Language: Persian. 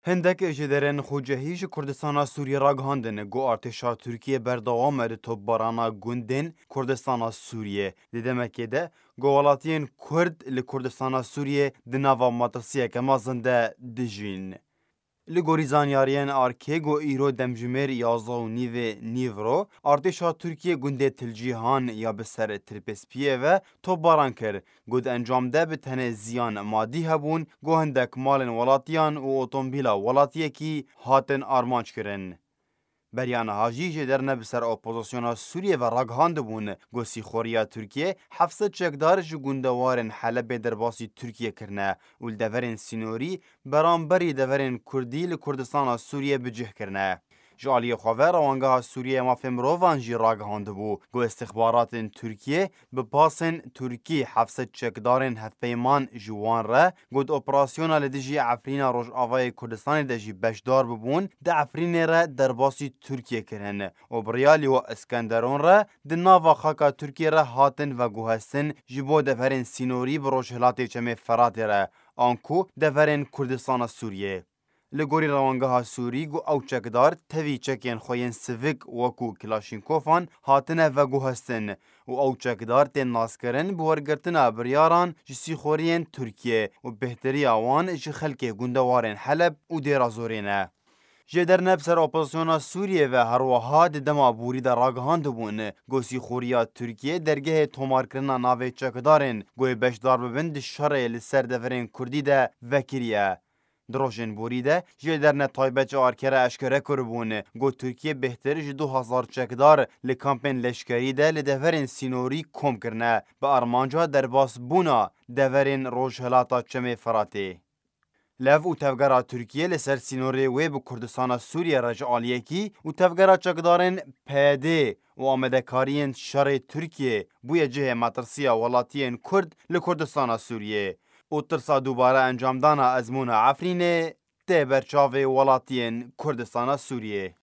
هندک اجدرن خوجهیش کردستان سوریه را گهاندن گو ارتشا ترکیه بردوام اد توبارانا گوندن کردستان سوریه دیدمکه ده گو ولاتین کرد لکردستان سوریه دناوا ماترسیه که مازنده دجین. لگوری زانیاریان آرکیگو ایرو دمجمر یازده و نیورو ارتشا ترکیه گنده تلجیهان یا بسر ترپسپیه و تو باران کر گود انجام ده به تنه زیان مادی هبون گو هندک مالن ولاتیان و اوتومبیلا ولاتیه کی هاتن آرمانچ کرن. بریان هاجی در بسر اپوزیسیون سوریه و راگهاند بون گوسی خوریا ترکیه 700 چکدار جو گوندوارن حلب درباسی ترکیه کرنه و دورن سینوری برانبری دورن کردی لکردستان سوریه بجه کرنه. جالی خواهر روانگاه سوریه ما فمروان جی راگهاند بو گو استخبارات ترکیه به پاسن ترکی 700 چکدارن هفپیمان جوان را گود اپراسیونا لدیجی عفرین روش آوای کردستان دجی بشدار ببون ده عفرین را درباسی ترکیه کرن و بریالی و اسکندرون را ده ناوا خاکا ترکیه را هاتن و گوهستن جبو دفرین سینوری بروش هلاتی چمه فرات را آنکو دفرین کردستان سوریه. لگوری روانگاه سوری گو او چکدار توی چکین خوین سویک وکو کلاشینکوفان هاتنه و گو هستن و او چکدار تین ناس کرن بورگرتنا بریاران جسی خورین ترکیه و بهتری آوان جی خلک گوندوارن حلب و دیرازورینه. جدر نبسر اپوزیسیون سوریه و هروها دما بوری در راگهاند بون گوسی خوریا ترکیه درگه تومار کرنا ناوی چکدارن گوی بشدار ببند شرع لسر دفرین کردی ده وکریه. دروژن بوریده جه در نتایبه آرکره اشکره کربون گو ترکیه بهتر جه 2000 چکدار لکامپین لشکری ده لدورین سینوری کم کرنه به ارمانجا در باس بونا دورین روش هلاتا چمه فراته. لف و تفگرا ترکیه لسر سینوری وی به کردستان سوریه رجعالیه کی و تفگرا چکدارن پیده و آمدکارین شر ترکیه بوی جه مطرسیا ولاتین کرد لکردستان سوریه. و ترسا دوباره انجام دانا ازمون عفرینه ده برچاوه ولاتین کردستان سوریه.